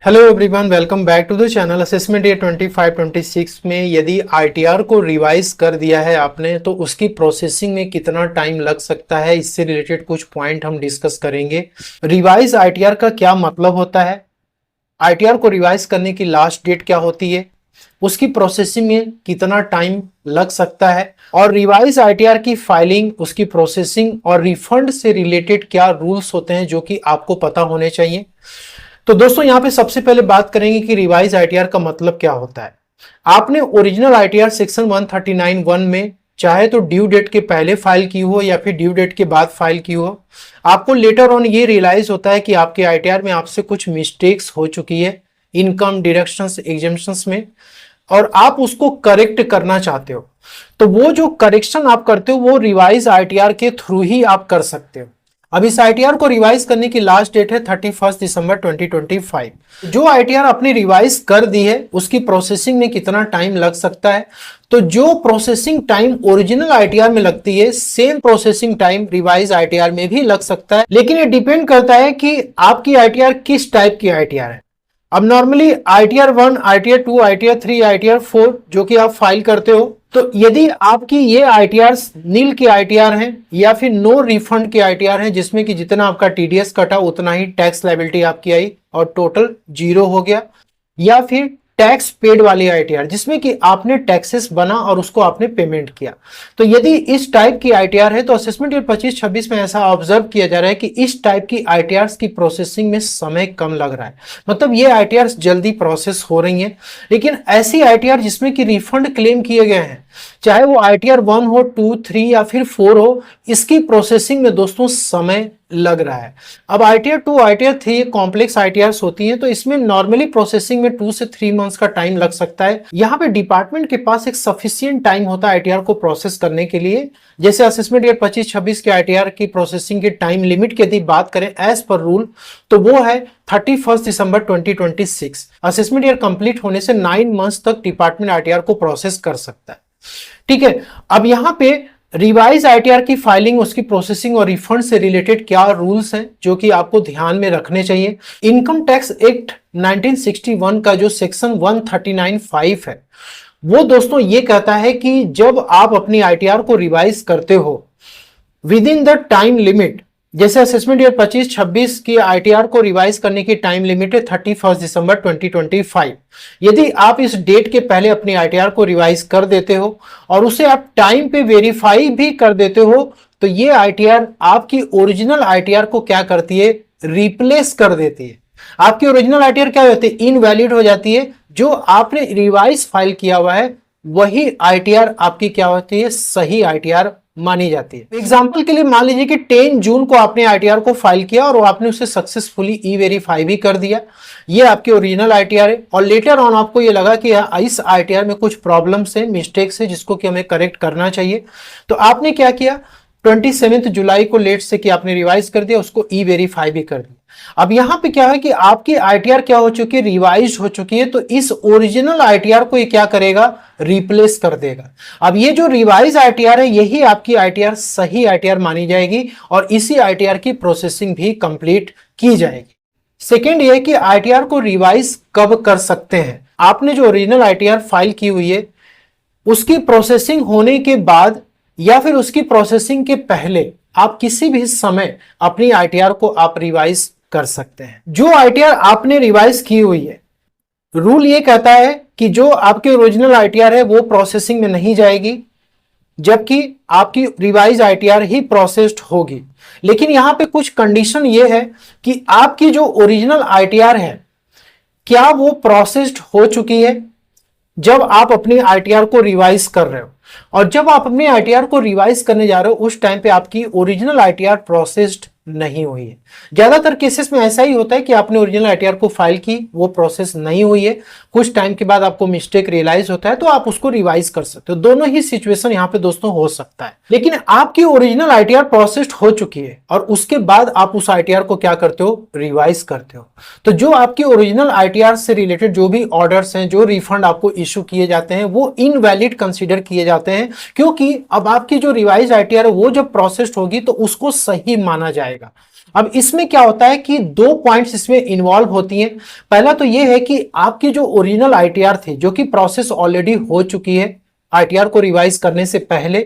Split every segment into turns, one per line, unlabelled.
Hello everyone, welcome back to the channel. Assessment year 25-26 में यदि ITR को revise कर दिया है आपने तो उसकी प्रोसेसिंग में कितना टाइम लग सकता है, इससे रिलेटेड कुछ पॉइंट हम डिस्कस करेंगे। रिवाइज आईटीआर का क्या मतलब होता है, आईटीआर को रिवाइज करने की लास्ट डेट क्या होती है, उसकी प्रोसेसिंग में कितना टाइम लग सकता है, और रिवाइज आईटीआर की फाइलिंग, उसकी प्रोसेसिंग और रिफंड से रिलेटेड क्या रूल्स होते हैं जो कि आपको पता होने चाहिए। तो दोस्तों यहां पे सबसे पहले बात करेंगे कि रिवाइज आईटीआर का मतलब क्या होता है। आपने ओरिजिनल आईटीआर सेक्शन 139(1) में चाहे तो ड्यू डेट के पहले फाइल की हो या फिर ड्यू डेट के बाद फाइल की हो, आपको लेटर ऑन ये रियलाइज होता है कि आपके आईटीआर में आपसे कुछ मिस्टेक्स हो चुकी है इनकम डिडक्शंस एग्जेम्पशंस में, और आप उसको करेक्ट करना चाहते हो। तो वो जो करेक्शन आप करते हो वो रिवाइज आईटीआर के थ्रू ही आप कर सकते हो। अब इस आईटीआर को रिवाइज करने की लास्ट डेट है 31 दिसंबर 2025। जो आईटीआर आपने रिवाइज कर दी है उसकी प्रोसेसिंग में कितना टाइम लग सकता है, तो जो प्रोसेसिंग टाइम ओरिजिनल आईटीआर में लगती है same processing time revise ITR में भी लग सकता है, लेकिन ये डिपेंड करता है कि आपकी आईटीआर किस टाइप की आईटीआर है। अब normally ITR 1, ITR 2, ITR 3, ITR 4 जो कि आप फाइल करते हो, तो यदि आपकी ये आईटीआर नील के आईटीआर हैं या फिर नो रिफंड के आईटीआर हैं जिसमें कि जितना आपका टीडीएस कटा उतना ही टैक्स लायबिलिटी आपकी आई और टोटल 0 हो गया, या फिर टैक्स पेड वाली आईटीआर जिसमें कि आपने टैक्सेस बना और उसको आपने पेमेंट किया, तो यदि इस टाइप की आईटीआर है तो असेसमेंट ईयर 25-26 में ऐसा ऑब्जर्व किया जा रहा है कि इस टाइप की आईटीआर की प्रोसेसिंग में समय कम लग रहा है, मतलब ये आईटीआर जल्दी प्रोसेस हो रही है। लेकिन ऐसी आईटीआर जिसमें कि रिफंड क्लेम किए गए हैं, चाहे वो आईटीआर 1 हो, 2, 3 या फिर 4 हो, इसकी प्रोसेसिंग में दोस्तों समय लग रहा है। अब आईटीआर 2, आईटीआर 3 कॉम्प्लेक्स आईटीआर होती हैं, तो इसमें नॉर्मली प्रोसेसिंग में 2 से 3 मंथ्स का टाइम लग सकता है। यहाँ पे डिपार्टमेंट के पास एक सफिशिएंट टाइम होता है आईटीआर को प्रोसेस करने के लिए। जैसे असेसमेंट ईयर 25-26 के आईटीआर की प्रोसेसिंग की टाइम लिमिट की यदि बात करें एज पर रूल, तो वो है 31 दिसंबर 2026। असेसमेंट ईयर कंप्लीट होने से 9 मंथ्स तक डिपार्टमेंट आईटीआर को प्रोसेस कर सकता है। ठीक है, अब यहां पे रिवाइज आईटीआर की फाइलिंग, उसकी प्रोसेसिंग और रिफंड से रिलेटेड क्या रूल्स हैं जो कि आपको ध्यान में रखने चाहिए। इनकम टैक्स एक्ट 1961 का जो सेक्शन 139(5) है वो दोस्तों ये कहता है कि जब आप अपनी आईटीआर को रिवाइज करते हो with in the time limit, जैसे असेसमेंट ईयर 25-26 की आईटीआर को रिवाइज करने की टाइम लिमिट है 31 दिसंबर 2025। यदि आप इस डेट के पहले अपनी आईटीआर को रिवाइज कर देते हो और उसे आप टाइम पे वेरीफाई भी कर देते हो, तो ये आईटीआर आपकी ओरिजिनल आईटीआर को क्या करती है, रिप्लेस कर देती है। आपकी ओरिजिनल आईटीआर क्या होती है, इनवैलिड हो जाती है। जो आपने रिवाइज फाइल किया हुआ है वही आईटीआर आपकी क्या होती है, सही आईटीआर मानी जाती है। एग्जाम्पल के लिए मान लीजिए कि 10 जून को आपने आईटीआर को फाइल किया और आपने उसे सक्सेसफुली ई वेरीफाई भी कर दिया, ये आपकी ओरिजिनल आईटीआर है, और लेटर ऑन आपको ये लगा कि इस आईटीआर में कुछ प्रॉब्लम्स है, मिस्टेक्स है जिसको कि हमें करेक्ट करना चाहिए। तो आपने क्या किया, 27 जुलाई को लेट से कि आपने रिवाइज कर दिया, उसको ई वेरीफाई भी कर दिया। अब यहां पे क्या है कि आपकी आईटीआर क्या हो चुकी है, रिवाइज हो चुकी है, तो इस ओरिजिनल आईटीआर को ये क्या करेगा, रिप्लेस कर देगा। अब ये जो रिवाइज आईटीआर है यही आपकी आईटीआर सही आईटीआर मानी जाएगी और इसी आईटीआर की प्रोसेसिंग भी कंप्लीट की जाएगी। सेकेंड ये कि आईटीआर को रिवाइज कब कर सकते हैं। आपने जो ओरिजिनल आईटीआर फाइल की हुई है उसकी प्रोसेसिंग होने के बाद या फिर उसकी प्रोसेसिंग के पहले आप किसी भी समय अपनी आईटीआर को आप रिवाइज कर सकते हैं। जो आईटीआर आपने रिवाइज की हुई है, रूल ये कहता है कि जो आपके ओरिजिनल आईटीआर है वो प्रोसेसिंग में नहीं जाएगी, जबकि आपकी रिवाइज आईटीआर ही प्रोसेस्ड होगी। लेकिन यहां पे कुछ कंडीशन ये है कि आपकी जो ओरिजिनल आईटीआर है क्या वो प्रोसेस्ड हो चुकी है जब आप अपनी आईटीआर को रिवाइज कर रहे हो, और जब आप अपने आईटीआर को रिवाइज करने जा रहे हो उस टाइम पे आपकी ओरिजिनल आईटीआर प्रोसेस्ड नहीं हुई है। ज्यादातर केसेस में ऐसा ही होता है कि आपने ओरिजिनल आईटीआर को फाइल की, वो प्रोसेस नहीं हुई है, कुछ टाइम के बाद आपको मिस्टेक रियलाइज होता है तो आप उसको रिवाइज कर सकते हो। दोनों ही सिचुएशन यहाँ पे दोस्तों हो सकता है। लेकिन आपकी ओरिजिनल आईटीआर प्रोसेस्ड हो चुकी है और उसके बाद आप उस आईटीआर को क्या करते हो, रिवाइज करते हो, तो जो आपकी ओरिजिनल आईटीआर से रिलेटेड जो भी ऑर्डर्स हैं, जो रिफंड आपको इश्यू किए जाते हैं वो इनवैलिड कंसिडर किए जाते हैं, क्योंकि अब आपकी जो रिवाइज आईटीआर है वो जब प्रोसेस्ड होगी तो उसको सही माना जाएगा। अब इसमें क्या होता है कि दो पॉइंट्स इसमें इन्वॉल्व होती हैं। पहला तो ये है कि आपकी जो ओरिजिनल आईटीआर थी, जो कि प्रोसेस ऑलरेडी हो चुकी है आईटीआर को रिवाइज करने से पहले,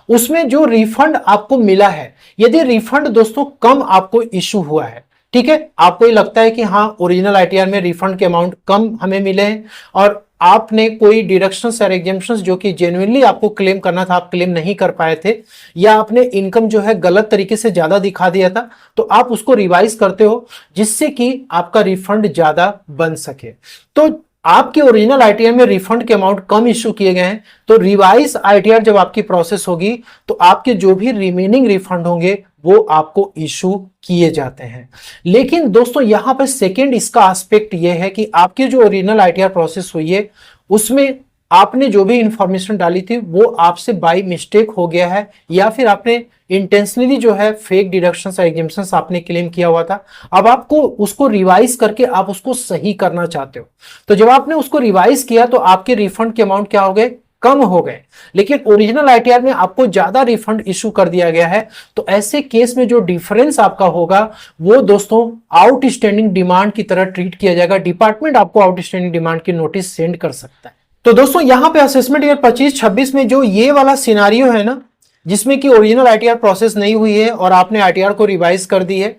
उसमें जो रिफंड आपको मिला है, यदि रिफंड दोस्तों कम आपको इशू हुआ है, ठीक है, आपको ये लगता है कि हाँ ओरिजिनल आईटीआर में रिफंड के अमाउंट कम हमें मिले हैं और आपने कोई डिडक्शंस और एग्जेम्पशंस जो कि जेन्युइनली आपको क्लेम करना था, आप क्लेम नहीं कर पाए थे, या आपने इनकम जो है गलत तरीके से ज्यादा दिखा दिया था, तो आप उसको रिवाइज करते हो जिससे कि आपका रिफंड ज्यादा बन सके। तो आपके ओरिजिनल आईटीआर में रिफंड के अमाउंट कम इश्यू किए गए हैं, तो रिवाइज आईटीआर जब आपकी प्रोसेस होगी तो आपके जो भी रिमेनिंग रिफंड होंगे वो आपको इशू किए जाते हैं। लेकिन दोस्तों यहां पर सेकेंड इसका एस्पेक्ट ये है कि आपकी जो ओरिजिनल आईटीआर प्रोसेस हुई है उसमें आपने जो भी इंफॉर्मेशन डाली थी वो आपसे बाय मिस्टेक हो गया है, या फिर आपने इंटेंशनली जो है फेक डिडक्शंस और एग्जेम्पशंस आपने क्लेम किया हुआ था। अब आपको उसको रिवाइज करके आप उसको सही करना चाहते हो, तो जब आपने उसको रिवाइज किया तो आपके रिफंड के अमाउंट क्या हो गए, कम हो गए, लेकिन ओरिजिनल आईटीआर में आपको ज्यादा रिफंड इशू कर दिया गया है। तो ऐसे केस में जो डिफरेंस आपका होगा वो दोस्तों आउटस्टैंडिंग डिमांड की तरह ट्रीट किया जाएगा। डिपार्टमेंट आपको आउटस्टैंडिंग डिमांड की नोटिस सेंड कर सकता है। तो दोस्तों यहां पे असेसमेंट ईयर 25-26 में जो ये वाला सिनारियो है ना, जिसमें कि ओरिजिनल आईटीआर प्रोसेस नहीं हुई है और आपने आईटीआर को रिवाइज कर दी है,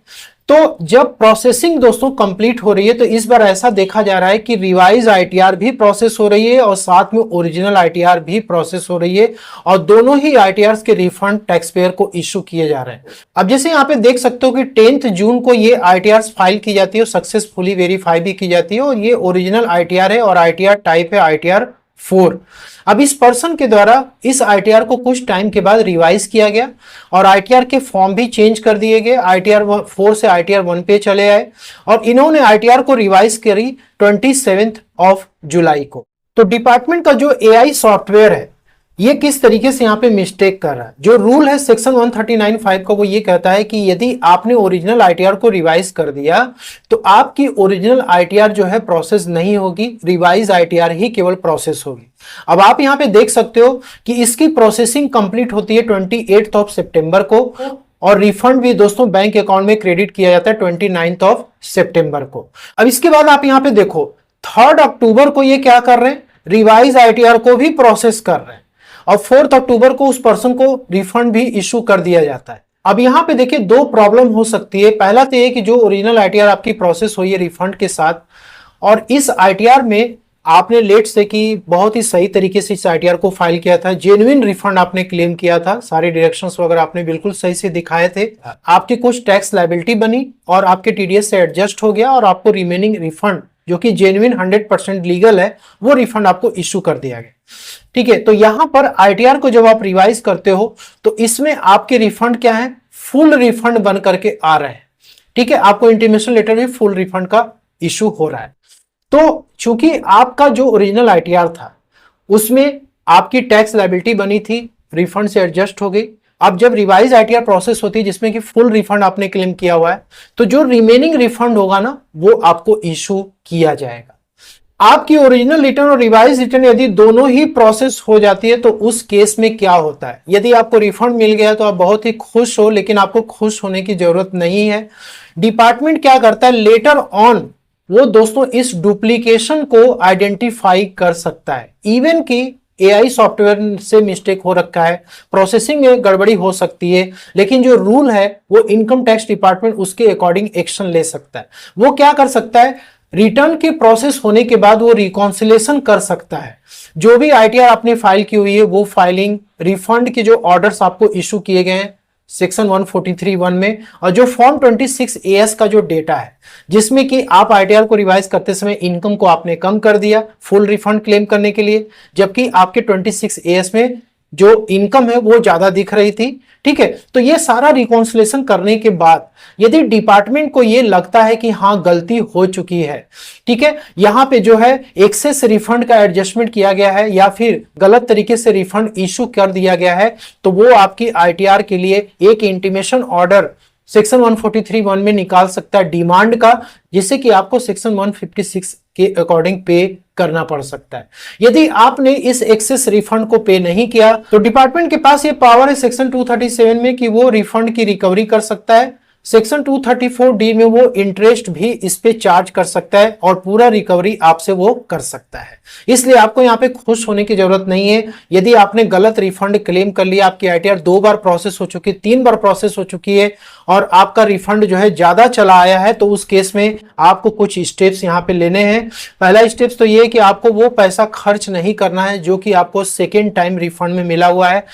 तो जब प्रोसेसिंग दोस्तों कंप्लीट हो रही है तो इस बार ऐसा देखा जा रहा है कि रिवाइज आईटीआर भी प्रोसेस हो रही है और साथ में ओरिजिनल आईटीआर भी प्रोसेस हो रही है, और दोनों ही आईटीआर के रिफंड टैक्स पेयर को इश्यू किए जा रहे हैं। अब जैसे यहाँ पे देख सकते हो कि 10 जून को ये आईटीआर फाइल की जाती है, सक्सेसफुली वेरीफाई भी की जाती है, और ये ओरिजिनल आईटीआर है और आईटीआर टाइप है आईटीआर 4। अब इस पर्सन के द्वारा इस आईटीआर को कुछ टाइम के बाद रिवाइज किया गया और आईटीआर के फॉर्म भी चेंज कर दिए गए, आईटीआर 4 से आईटीआर 1 पे चले आए, और इन्होंने आईटीआर को रिवाइज करी 27 जुलाई को। तो डिपार्टमेंट का जो एआई सॉफ्टवेयर है ये किस तरीके से यहाँ पे मिस्टेक कर रहा है, जो रूल है सेक्शन 139(5) का, वो ये कहता है कि यदि आपने ओरिजिनल आईटीआर को रिवाइज कर दिया तो आपकी ओरिजिनल आईटीआर जो है प्रोसेस नहीं होगी, रिवाइज आईटीआर ही केवल प्रोसेस होगी। अब आप यहाँ पे देख सकते हो कि इसकी प्रोसेसिंग कंप्लीट होती है 28 सितंबर को, और रिफंड भी दोस्तों बैंक अकाउंट में क्रेडिट किया जाता है 29 सितंबर को। अब इसके बाद आप यहाँ पे देखो 3 अक्टूबर को ये क्या कर रहे हैं, रिवाइज आईटीआर को भी प्रोसेस कर रहे हैं, और 4 अक्टूबर को उस पर्सन को रिफंड भी इशू कर दिया जाता है। अब यहां पे देखिए दो प्रॉब्लम हो सकती है। पहला तो ये कि जो ओरिजिनल आईटीआर आपकी प्रोसेस हुई है रिफंड के साथ, और इस आईटीआर में आपने लेट से कि बहुत ही सही तरीके से इस आईटीआर को फाइल किया था, जेन्युइन रिफंड आपने क्लेम किया था, सारे डायरेक्शंस वगैरह आपने बिल्कुल सही से दिखाए थे, आपकी कुछ टैक्स लायबिलिटी बनी और आपके टीडीएस से एडजस्ट हो गया और आपको रिमेनिंग रिफंड जो कि जेन्युइन 100% लीगल है वो रिफंड आपको इश्यू कर दिया गया। ठीक है, तो यहां पर आईटीआर को जब आप रिवाइज करते हो तो इसमें आपके रिफंड क्या है, फुल रिफंड बन करके आ रहे हैं। ठीक है, आपको इंटीमेशन लेटर में फुल रिफंड का इशू हो रहा है। तो चूंकि आपका जो ओरिजिनल आईटीआर था उसमें आपकी टैक्स लायबिलिटी बनी थी, रिफंड से एडजस्ट हो गई। अब जब रिवाइज आईटीआर प्रोसेस होती है जिसमें कि फुल रिफंड आपने क्लेम किया हुआ है, तो जो रिमेनिंग रिफंड होगा ना वो आपको इशू किया जाएगा। आपकी ओरिजिनल रिटर्न और रिवाइज रिटर्न यदि दोनों ही प्रोसेस हो जाती है तो उस केस में क्या होता है, यदि आपको रिफंड मिल गया तो आप बहुत ही खुश हो, लेकिन आपको खुश होने की जरूरत नहीं है। डिपार्टमेंट क्या करता है, लेटर ऑन वो दोस्तों इस डुप्लीकेशन को आइडेंटिफाई कर सकता है। इवन कि एआई सॉफ्टवेयर से मिस्टेक हो रखा है, प्रोसेसिंग में गड़बड़ी हो सकती है, लेकिन जो रूल है वो इनकम टैक्स डिपार्टमेंट उसके अकॉर्डिंग एक्शन ले सकता है। वो क्या कर सकता है, रिटर्न के प्रोसेस होने के बाद वो रिकॉन्सिलेशन कर सकता है। जो भी आईटीआर आपने फाइल की हुई है वो फाइलिंग, रिफंड के जो ऑर्डर्स आपको इशू किए गए हैं सेक्शन 143(1) में, और जो फॉर्म 26AS का जो डेटा है जिसमें कि आप आईटीआर को रिवाइज करते समय इनकम को आपने कम कर दिया फुल रिफंड क्लेम करने के लिए, जबकि आपके 26AS में जो इनकम है वो ज्यादा दिख रही थी। ठीक है, तो ये सारा रिकॉन्सिलेशन करने के बाद यदि डिपार्टमेंट को ये लगता है कि हाँ गलती हो चुकी है, ठीक है, यहां पे जो है एक्सेस रिफंड का एडजस्टमेंट किया गया है या फिर गलत तरीके से रिफंड इशू कर दिया गया है, तो वो आपकी आईटीआर के लिए एक इंटीमेशन ऑर्डर सेक्शन 143(1) में निकाल सकता है डिमांड का, जिससे कि आपको सेक्शन 156 के अकॉर्डिंग पे करना पड़ सकता है। यदि आपने इस एक्सेस रिफंड को पे नहीं किया तो डिपार्टमेंट के पास ये पावर है सेक्शन 237 में कि वो रिफंड की रिकवरी कर सकता है सेक्शन 234D में वो इंटरेस्ट भी इस पे चार्ज कर सकता है और पूरा रिकवरी आपसे वो कर सकता है। इसलिए आपको यहाँ पे खुश होने की जरूरत नहीं है। यदि आपने गलत रिफंड क्लेम कर लिया, आपकी आईटीआर 2 बार प्रोसेस हो चुकी है, 3 बार प्रोसेस हो चुकी है और आपका रिफंड जो है ज्यादा चला आया है, तो उस केस में आपको कुछ स्टेप्स यहाँ पे लेने हैं। पहला स्टेप्स तो ये है कि आपको वो पैसा खर्च नहीं करना है जो कि आपको सेकेंड टाइम रिफंड में मिला हुआ है।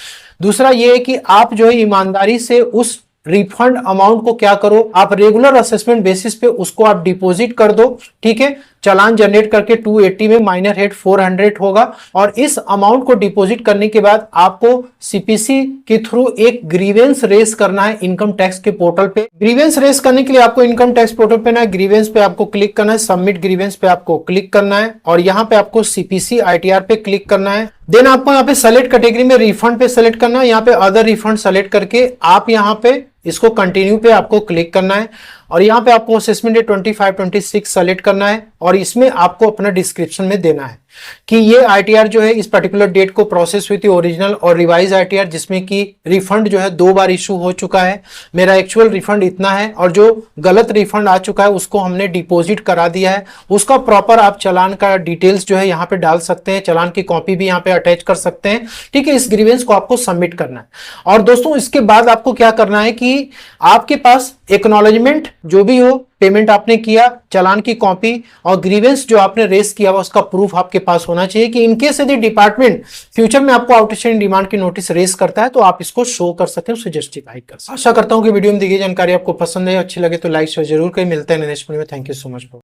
दूसरा ये है कि आप जो है ईमानदारी से उस रिफंड अमाउंट को क्या करो, आप रेगुलर असेसमेंट बेसिस पे उसको आप डिपॉजिट कर दो। ठीक है, चालान जनरेट करके 280 में माइनर हेड 400 होगा और इस अमाउंट को डिपॉजिट करने के बाद आपको सीपीसी के थ्रू एक ग्रीवेंस रेस करना है इनकम टैक्स के पोर्टल पे। ग्रीवेंस रेस करने के लिए आपको इनकम टैक्स पोर्टल पे ना ग्रीवेंस पे आपको क्लिक करना है, सबमिट ग्रीवेंस पे आपको क्लिक करना है और यहाँ पे आपको सीपीसी आईटीआर पे क्लिक करना है। देन आपको यहाँ पे सेलेक्ट कैटेगरी में रिफंड पे सेलेक्ट करना है, यहाँ पे अदर रिफंड सेलेक्ट करके आप यहाँ पे इसको कंटिन्यू पे आपको क्लिक करना है और यहाँ पे आपको असेसमेंट डेट 25-26 सेलेक्ट करना है और इसमें आपको अपना डिस्क्रिप्शन में देना है कि ये आईटीआर जो है इस पर्टिकुलर डेट को प्रोसेस हुई थी, ओरिजिनल और रिवाइज आईटीआर, जिसमें कि रिफंड जो है 2 बार इशू हो चुका है। मेरा एक्चुअल रिफंड इतना है और जो गलत रिफंड आ चुका है उसको हमने डिपॉजिट करा दिया है। उसका प्रॉपर आप चालान का डिटेल्स जो है यहाँ पे डाल सकते हैं, चालान की कॉपी भी यहाँ पे अटैच कर सकते हैं। ठीक है, इस ग्रीवेंस को आपको सबमिट करना है और दोस्तों इसके बाद आपको क्या करना है कि आपके पास एक्नॉलेजमेंट जो भी हो, पेमेंट आपने किया, चालान की कॉपी और ग्रीवेंस जो आपने रेस किया हुआ उसका प्रूफ आपके पास होना चाहिए कि इनकेस यदि डिपार्टमेंट फ्यूचर में आपको आउटस्टैंडिंग डिमांड की नोटिस रेस करता है तो आप इसको शो कर सकते हैं, उसे जस्टिफाई कर सकते हैं। आशा करता हूं कि वीडियो में दी गई जानकारी आपको पसंद है, अच्छी लगे तो लाइक शेयर जरूर करें। मिलते हैं नेक्स्ट वीडियो में। Thank you so much.